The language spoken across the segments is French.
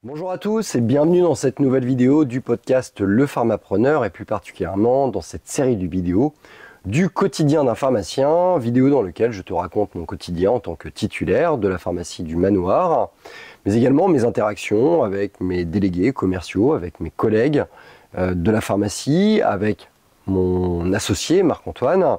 Bonjour à tous et bienvenue dans cette nouvelle vidéo du podcast Le Pharmapreneur et plus particulièrement dans cette série de vidéos du quotidien d'un pharmacien, vidéo dans laquelle je te raconte mon quotidien en tant que titulaire de la pharmacie du Manoir, mais également mes interactions avec mes délégués commerciaux, avec mes collègues de la pharmacie, avec mon associé Marc-Antoine,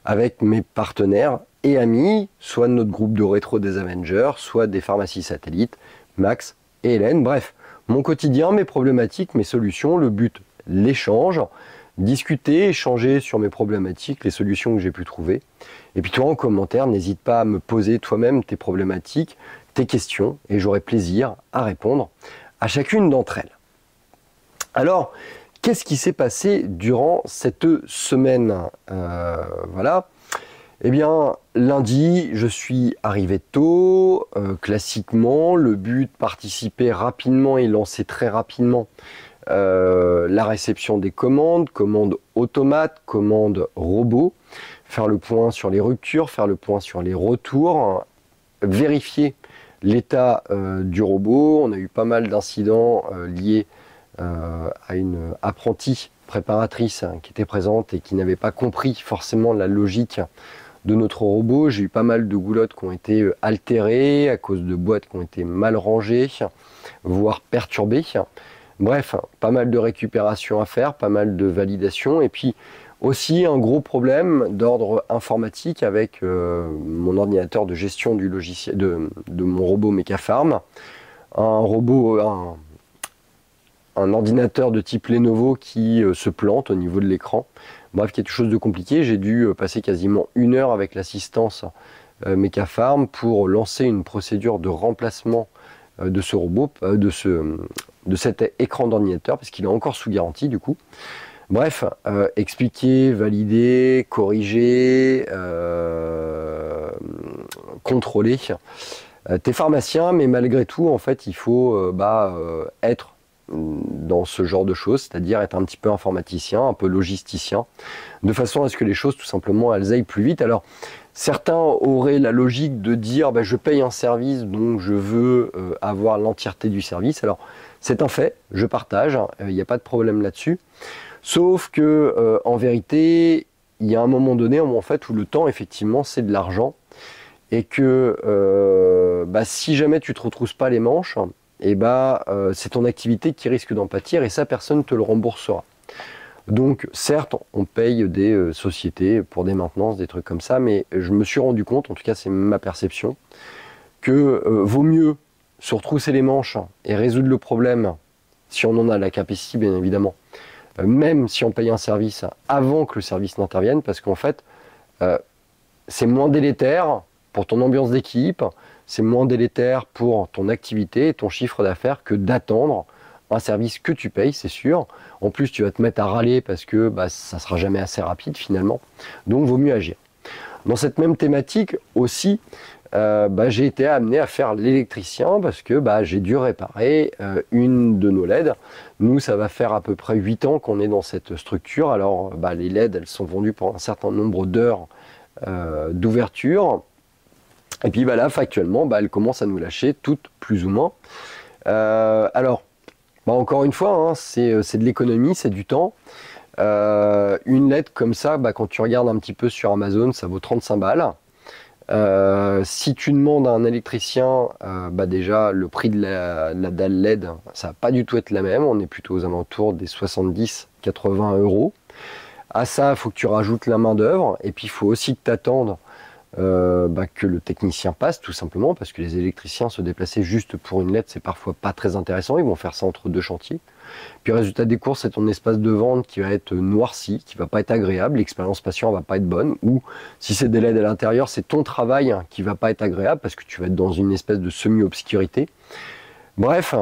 avec mes partenaires et amis, soit de notre groupe de rétro des Avengers, soit des pharmacies satellites, Max et Hélène. Bref, mon quotidien, mes problématiques, mes solutions, le but, l'échange, discuter, échanger sur mes problématiques, les solutions que j'ai pu trouver. Et puis toi, en commentaire, n'hésite pas à me poser toi-même tes problématiques, tes questions, et j'aurai plaisir à répondre à chacune d'entre elles. Alors, qu'est-ce qui s'est passé durant cette semaine Voilà. Eh bien, lundi, je suis arrivé tôt, classiquement, le but, participer rapidement et lancer très rapidement la réception des commandes, commandes automates, commandes robots, faire le point sur les ruptures, faire le point sur les retours, vérifier l'état du robot. On a eu pas mal d'incidents liés à une apprentie préparatrice qui était présente et qui n'avait pas compris forcément la logique de notre robot. J'ai eu pas mal de goulottes qui ont été altérées à cause de boîtes qui ont été mal rangées, voire perturbées. Bref, pas mal de récupération à faire, pas mal de validation et puis aussi un gros problème d'ordre informatique avec mon ordinateur de gestion du logiciel de mon robot Mecapharm. Un ordinateur de type Lenovo qui se plante au niveau de l'écran. Bref, quelque chose de compliqué. J'ai dû passer quasiment 1 heure avec l'assistance Mecapharm pour lancer une procédure de remplacement de ce robot, de cet écran d'ordinateur, parce qu'il est encore sous garantie du coup. Bref, expliquer, valider, corriger, contrôler. T'es pharmacien, mais malgré tout, en fait, il faut être dans ce genre de choses, c'est-à-dire être un petit peu informaticien, un peu logisticien, de façon à ce que les choses, tout simplement, elles aillent plus vite. Alors, certains auraient la logique de dire je paye un service, donc je veux avoir l'entièreté du service. Alors, c'est un fait, je partage, il n'y a pas de problème là-dessus. Sauf que, en vérité, il y a un moment donné en fait, où le temps, effectivement, c'est de l'argent. Et que si jamais tu ne te retrousses pas les manches, c'est ton activité qui risque d'en pâtir et ça, personne ne te le remboursera. Donc, certes, on paye des sociétés pour des maintenances, des trucs comme ça, mais je me suis rendu compte, en tout cas c'est ma perception, que vaut mieux se retrousser les manches et résoudre le problème, si on en a la capacité, bien évidemment, même si on paye un service avant que le service n'intervienne, parce qu'en fait, c'est moins délétère pour ton ambiance d'équipe, c'est moins délétère pour ton activité et ton chiffre d'affaires que d'attendre un service que tu payes, c'est sûr. En plus, tu vas te mettre à râler parce que ça ne sera jamais assez rapide finalement. Donc, vaut mieux agir. Dans cette même thématique aussi, j'ai été amené à faire l'électricien parce que j'ai dû réparer une de nos LED. Nous, ça va faire à peu près 8 ans qu'on est dans cette structure. Alors, les LED, elles sont vendues pour un certain nombre d'heures d'ouverture. Et puis là, factuellement, elle commence à nous lâcher toutes plus ou moins. Alors, encore une fois, c'est de l'économie, c'est du temps. Une LED comme ça, quand tu regardes un petit peu sur Amazon, ça vaut 35 balles. Si tu demandes à un électricien, déjà le prix de la dalle LED, ça va pas du tout être la même. On est plutôt aux alentours des 70-80 euros. À ça, il faut que tu rajoutes la main d'œuvre. Et puis, il faut aussi que tu attendes que le technicien passe, tout simplement, parce que les électriciens se déplacer juste pour une LED, c'est parfois pas très intéressant. Ils vont faire ça entre 2 chantiers. Puis, résultat des courses, c'est ton espace de vente qui va être noirci, qui va pas être agréable. L'expérience patient va pas être bonne. Ou si c'est des LED à l'intérieur, c'est ton travail qui va pas être agréable parce que tu vas être dans une espèce de semi-obscurité. Bref,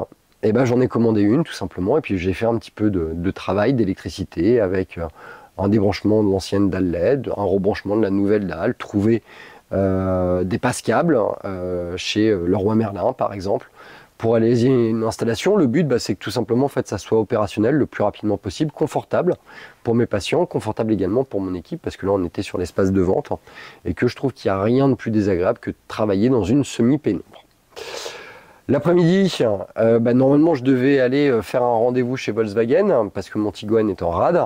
j'en ai commandé une, tout simplement. Et puis, j'ai fait un petit peu de travail d'électricité avec un débranchement de l'ancienne dalle LED, un rebranchement de la nouvelle dalle, trouver des passes-câbles chez Leroy Merlin par exemple, pour aller une installation. Le but, c'est que tout simplement, en fait, ça soit opérationnel le plus rapidement possible, confortable pour mes patients, confortable également pour mon équipe, parce que là, on était sur l'espace de vente, et que je trouve qu'il n'y a rien de plus désagréable que de travailler dans une semi-pénombre. L'après-midi, normalement je devais aller faire un rendez-vous chez Volkswagen parce que mon Tiguan est en rade.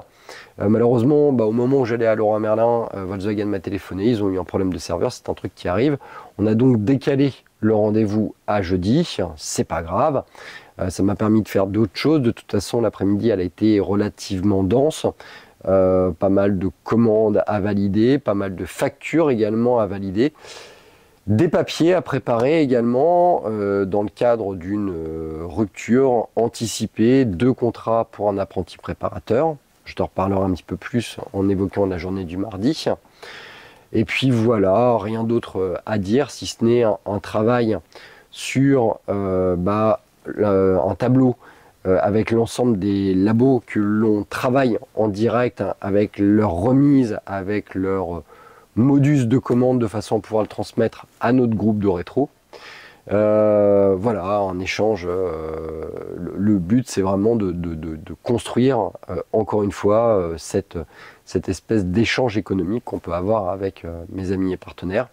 Malheureusement, au moment où j'allais à Leroy Merlin, Volkswagen m'a téléphoné, ils ont eu un problème de serveur, c'est un truc qui arrive. On a donc décalé le rendez-vous à jeudi, c'est pas grave. Ça m'a permis de faire d'autres choses. De toute façon, l'après-midi, elle a été relativement dense. Pas mal de commandes à valider, pas mal de factures également à valider. Des papiers à préparer également dans le cadre d'une rupture anticipée, 2 contrats pour un apprenti préparateur. Je te reparlerai un petit peu plus en évoquant la journée du mardi. Et puis voilà, rien d'autre à dire si ce n'est un travail sur un tableau avec l'ensemble des labos que l'on travaille en direct avec leur remise, avec leur modus de commande de façon à pouvoir le transmettre à notre groupe de rétro. Voilà, en échange, le but c'est vraiment de construire encore une fois cette espèce d'échange économique qu'on peut avoir avec mes amis et partenaires.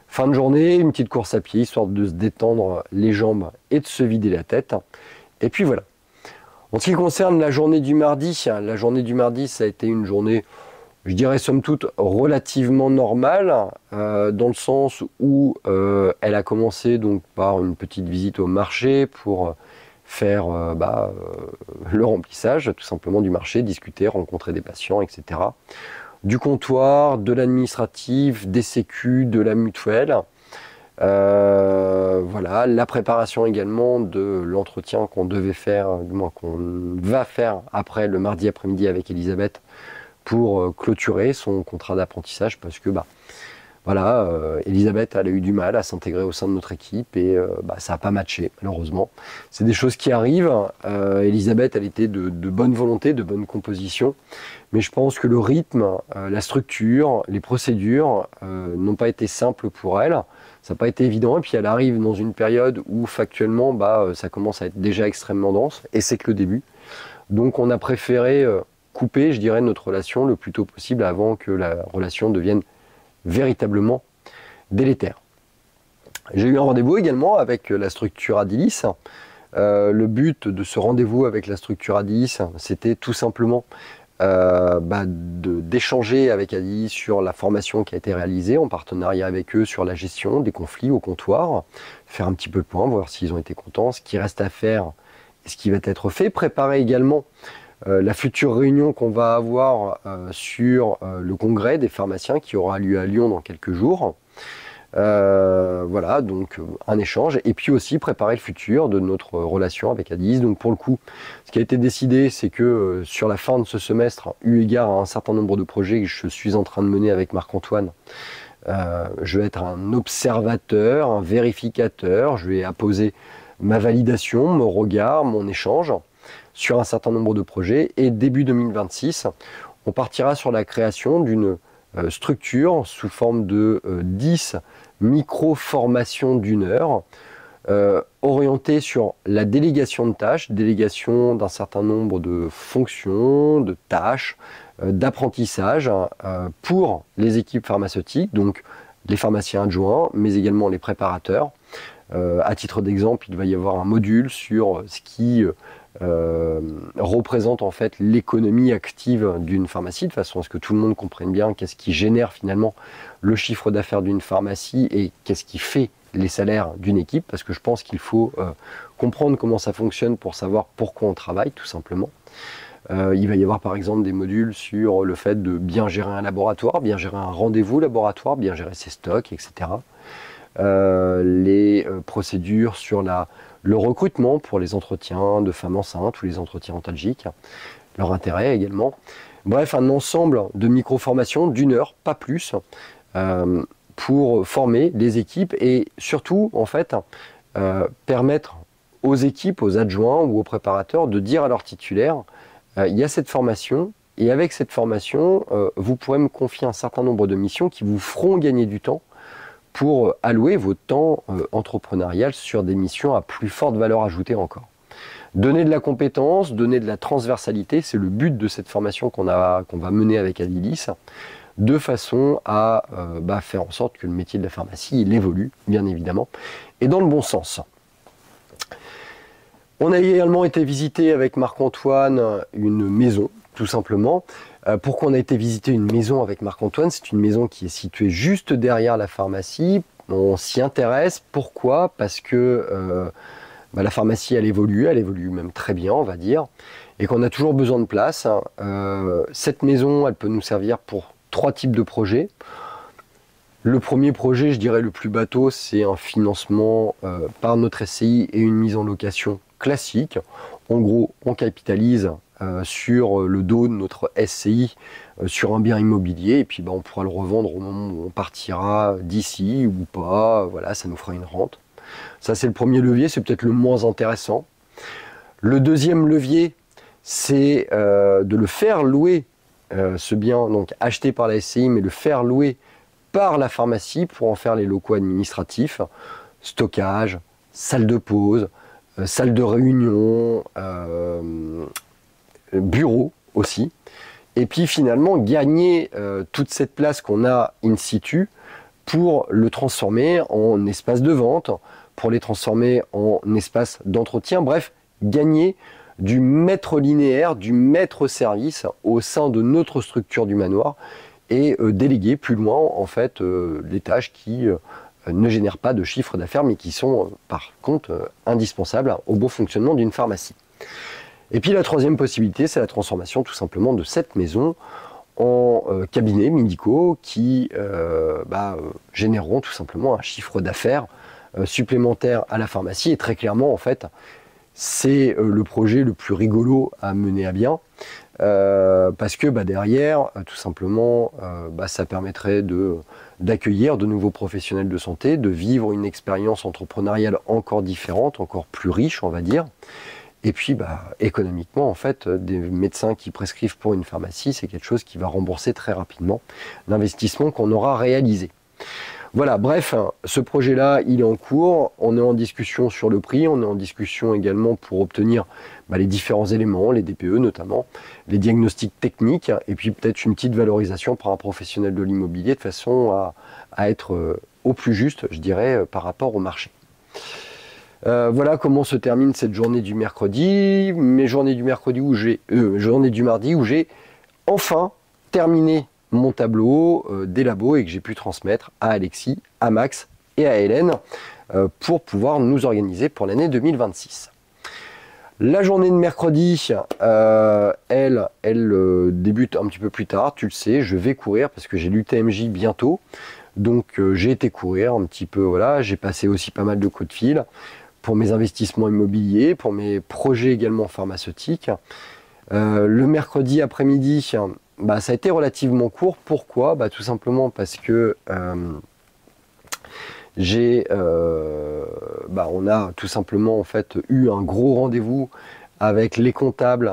Fin de journée, une petite course à pied, histoire de se détendre les jambes et de se vider la tête. Et puis voilà. En ce qui concerne la journée du mardi, ça a été une journée, je dirais somme toute, relativement normale, dans le sens où elle a commencé donc par une petite visite au marché pour faire le remplissage tout simplement du marché, discuter, rencontrer des patients, etc. Du comptoir, de l'administratif, des sécus, de la mutuelle. Voilà, la préparation également de l'entretien qu'on devait faire, du moins qu'on va faire après le mardi après-midi avec Elisabeth pour clôturer son contrat d'apprentissage parce que Elisabeth elle a eu du mal à s'intégrer au sein de notre équipe et ça n'a pas matché malheureusement. C'est des choses qui arrivent. Elisabeth elle était de bonne volonté, de bonne composition, mais je pense que le rythme, la structure, les procédures n'ont pas été simples pour elle. Ça n'a pas été évident et puis elle arrive dans une période où factuellement ça commence à être déjà extrêmement dense et c'est que le début. Donc on a préféré couper, je dirais, notre relation le plus tôt possible avant que la relation devienne véritablement délétère. J'ai eu un rendez-vous également avec la structure Adilis. Le but de ce rendez-vous avec la structure Adilis, c'était tout simplement d'échanger avec Adilis sur la formation qui a été réalisée en partenariat avec eux sur la gestion des conflits au comptoir, faire un petit peu le point, voir s'ils ont été contents, ce qui reste à faire et ce qui va être fait, préparer également la future réunion qu'on va avoir sur le congrès des pharmaciens qui aura lieu à Lyon dans quelques jours. Voilà, donc un échange et puis aussi préparer le futur de notre relation avec Adilis. Donc pour le coup, ce qui a été décidé, c'est que sur la fin de ce semestre, eu égard à un certain nombre de projets que je suis en train de mener avec Marc-Antoine, je vais être un observateur, un vérificateur, je vais apposer ma validation, mon regard, mon échange sur un certain nombre de projets et début 2026, on partira sur la création d'une structure sous forme de 10 micro-formations d'1 heure orientées sur la délégation de tâches, délégation d'un certain nombre de fonctions, de tâches, d'apprentissage pour les équipes pharmaceutiques, donc les pharmaciens adjoints, mais également les préparateurs. À titre d'exemple, il va y avoir un module sur ce qui représente en fait l'économie active d'une pharmacie, de façon à ce que tout le monde comprenne bien qu'est-ce qui génère finalement le chiffre d'affaires d'une pharmacie et qu'est-ce qui fait les salaires d'une équipe, parce que je pense qu'il faut comprendre comment ça fonctionne pour savoir pourquoi on travaille tout simplement. Il va y avoir par exemple des modules sur le fait de bien gérer un laboratoire, bien gérer un rendez-vous laboratoire, bien gérer ses stocks, etc. Les procédures sur le recrutement pour les entretiens de femmes enceintes ou les entretiens antalgiques, leur intérêt également. Bref, un ensemble de micro-formations d'1 heure, pas plus, pour former les équipes et surtout, en fait, permettre aux équipes, aux adjoints ou aux préparateurs de dire à leurs titulaires il y a cette formation et avec cette formation, vous pourrez me confier un certain nombre de missions qui vous feront gagner du temps pour allouer votre temps entrepreneurial sur des missions à plus forte valeur ajoutée encore. Donner de la compétence, donner de la transversalité, c'est le but de cette formation qu'on va mener avec Adilis, de façon à faire en sorte que le métier de la pharmacie il évolue, bien évidemment, et dans le bon sens. On a également été visiter avec Marc-Antoine une maison, tout simplement. Pourquoi on a été visiter une maison avec Marc-Antoine? C'est une maison qui est située juste derrière la pharmacie. On s'y intéresse. Pourquoi? Parce que la pharmacie, elle évolue même très bien, on va dire, et qu'on a toujours besoin de place. Cette maison, elle peut nous servir pour 3 types de projets. Le premier projet, je dirais le plus bateau, c'est un financement par notre SCI et une mise en location classique. En gros, on capitalise sur le dos de notre SCI sur un bien immobilier et puis on pourra le revendre au moment où on partira d'ici ou pas. Voilà, ça nous fera une rente. Ça, c'est le premier levier, c'est peut-être le moins intéressant. Le deuxième levier, c'est de le faire louer, ce bien donc acheté par la SCI, mais le faire louer par la pharmacie pour en faire les locaux administratifs, stockage, salle de pause, salle de réunion, bureau aussi. Et puis finalement gagner toute cette place qu'on a in situ pour le transformer en espace de vente, pour les transformer en espace d'entretien, bref, gagner du maître linéaire, du maître service au sein de notre structure du manoir et déléguer plus loin en fait les tâches qui ne génèrent pas de chiffre d'affaires mais qui sont par contre indispensables au bon fonctionnement d'une pharmacie. Et puis la troisième possibilité, c'est la transformation tout simplement de cette maison en cabinets médicaux qui généreront tout simplement un chiffre d'affaires supplémentaire à la pharmacie. Et très clairement, en fait, c'est le projet le plus rigolo à mener à bien parce que derrière, tout simplement, ça permettrait d'accueillir de nouveaux professionnels de santé, de vivre une expérience entrepreneuriale encore différente, encore plus riche, on va dire. Et puis, économiquement, en fait, des médecins qui prescrivent pour une pharmacie, c'est quelque chose qui va rembourser très rapidement l'investissement qu'on aura réalisé. Voilà, bref, ce projet-là, il est en cours. On est en discussion sur le prix. On est en discussion également pour obtenir les différents éléments, les DPE notamment, les diagnostics techniques, et puis peut-être une petite valorisation par un professionnel de l'immobilier de façon à être au plus juste, je dirais, par rapport au marché. Voilà comment se termine cette journée du mercredi, mes journées du mercredi journée du mardi où j'ai enfin terminé mon tableau des labos et que j'ai pu transmettre à Alexis, à Max et à Hélène pour pouvoir nous organiser pour l'année 2026. La journée de mercredi, elle débute un petit peu plus tard, tu le sais, je vais courir parce que j'ai l'UTMJ bientôt. Donc j'ai été courir un petit peu, voilà, j'ai passé aussi pas mal de coups de fil pour mes investissements immobiliers, pour mes projets également pharmaceutiques. Le mercredi après-midi, ça a été relativement court. Pourquoi? Tout simplement parce que on a tout simplement en fait eu un gros rendez-vous avec les comptables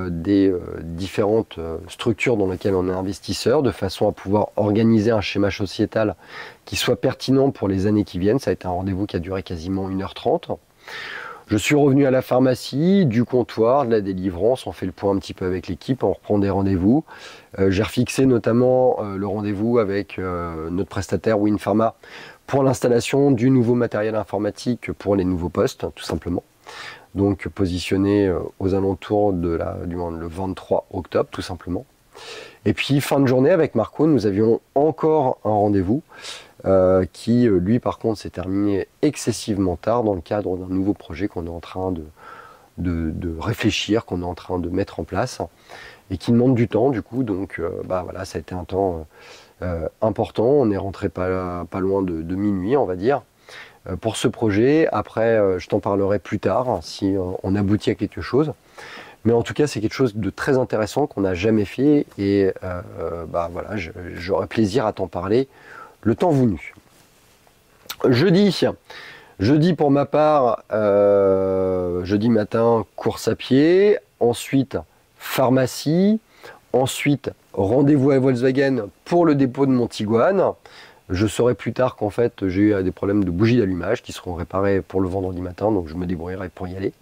des différentes structures dans lesquelles on est investisseur, de façon à pouvoir organiser un schéma sociétal qui soit pertinent pour les années qui viennent. Ça a été un rendez-vous qui a duré quasiment 1h30. Je suis revenu à la pharmacie, du comptoir, de la délivrance, on fait le point un petit peu avec l'équipe, on reprend des rendez-vous. J'ai refixé notamment le rendez-vous avec notre prestataire Winpharma pour l'installation du nouveau matériel informatique pour les nouveaux postes, tout simplement. Donc positionné aux alentours le 23 octobre, tout simplement. Et puis fin de journée avec Marco, nous avions encore un rendez-vous qui, lui, par contre, s'est terminé excessivement tard dans le cadre d'un nouveau projet qu'on est en train de réfléchir, qu'on est en train de mettre en place et qui demande du temps, du coup. Donc, voilà, ça a été un temps important. On est rentré pas loin de minuit, on va dire, pour ce projet. Après, je t'en parlerai plus tard si on aboutit à quelque chose. Mais en tout cas, c'est quelque chose de très intéressant qu'on n'a jamais fait et voilà, j'aurai plaisir à t'en parler le temps venu. Jeudi pour ma part, jeudi matin, course à pied, ensuite pharmacie, ensuite rendez-vous à Volkswagen pour le dépôt de mon Tiguan. Je saurai plus tard qu'en fait j'ai eu des problèmes de bougies d'allumage qui seront réparés pour le vendredi matin, donc je me débrouillerai pour y aller.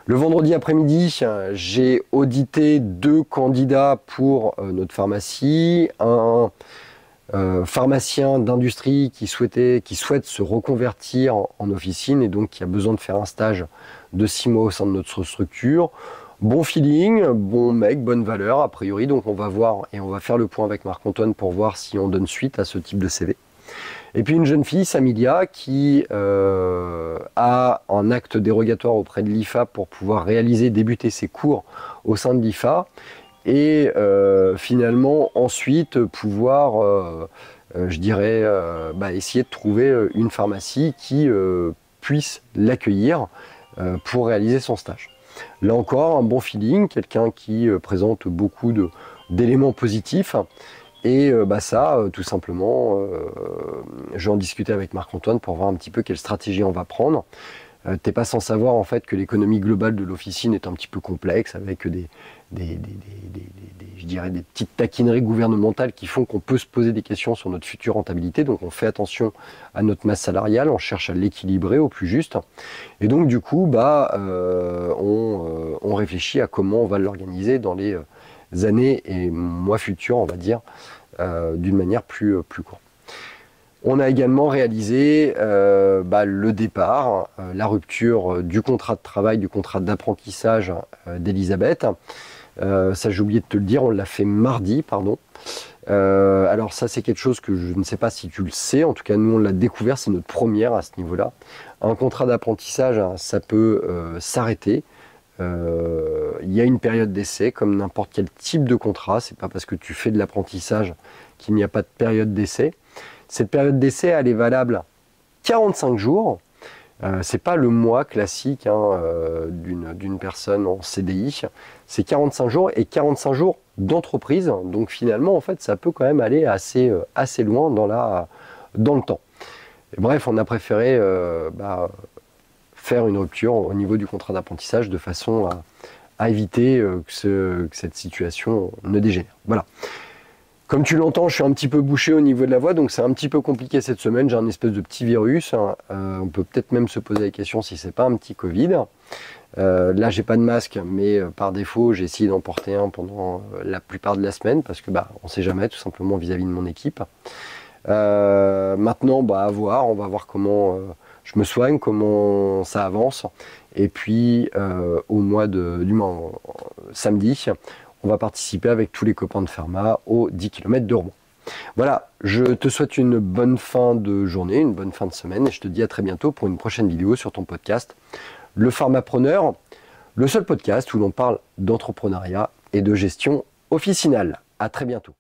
Le vendredi après-midi, j'ai audité 2 candidats pour notre pharmacie, un pharmacien d'industrie qui souhaite se reconvertir en officine et donc qui a besoin de faire un stage de 6 mois au sein de notre structure. Bon feeling, bon mec, bonne valeur a priori, donc on va voir et on va faire le point avec Marc-Antoine pour voir si on donne suite à ce type de CV. Et puis une jeune fille, Samilia, qui a un acte dérogatoire auprès de l'IFA pour pouvoir débuter ses cours au sein de l'IFA et finalement ensuite pouvoir, essayer de trouver une pharmacie qui puisse l'accueillir pour réaliser son stage. Là encore, un bon feeling, quelqu'un qui présente beaucoup d'éléments positifs. Et tout simplement, je vais en discuter avec Marc-Antoine pour voir un petit peu quelle stratégie on va prendre. T'es pas sans savoir en fait que l'économie globale de l'officine est un petit peu complexe avec des petites taquineries gouvernementales qui font qu'on peut se poser des questions sur notre future rentabilité. Donc on fait attention à notre masse salariale, on cherche à l'équilibrer au plus juste. Et donc du coup, on réfléchit à comment on va l'organiser dans les années et mois futurs, on va dire, d'une manière plus courte. On a également réalisé le départ, la rupture du contrat de travail, du contrat d'apprentissage d'Elisabeth. Ça, j'ai oublié de te le dire, on l'a fait mardi, pardon. Alors ça, c'est quelque chose que je ne sais pas si tu le sais. En tout cas, nous, on l'a découvert, c'est notre première à ce niveau-là. Un contrat d'apprentissage, ça peut s'arrêter. Il y a une période d'essai, comme n'importe quel type de contrat. C'est pas parce que tu fais de l'apprentissage qu'il n'y a pas de période d'essai. Cette période d'essai, elle est valable 45 jours. C'est pas le mois classique d'une personne en CDI. C'est 45 jours et 45 jours d'entreprise. Donc finalement, en fait, ça peut quand même aller assez loin dans le temps. Et bref, on a préféré faire une rupture au niveau du contrat d'apprentissage de façon à éviter que cette situation ne dégénère. Voilà. Comme tu l'entends, je suis un petit peu bouché au niveau de la voix, donc c'est un petit peu compliqué cette semaine. J'ai un espèce de petit virus. On peut peut-être même se poser la question si c'est pas un petit Covid. Là, j'ai pas de masque, mais par défaut, j'ai essayé d'en porter un pendant la plupart de la semaine parce que on sait jamais, tout simplement vis-à-vis de mon équipe. Maintenant, à voir. On va voir comment je me soigne, comment ça avance. Et puis, samedi, on va participer avec tous les copains de Pharma aux 10 km de Rouen. Voilà, je te souhaite une bonne fin de journée, une bonne fin de semaine et je te dis à très bientôt pour une prochaine vidéo sur ton podcast, Le Pharmapreneur, le seul podcast où l'on parle d'entrepreneuriat et de gestion officinale. À très bientôt.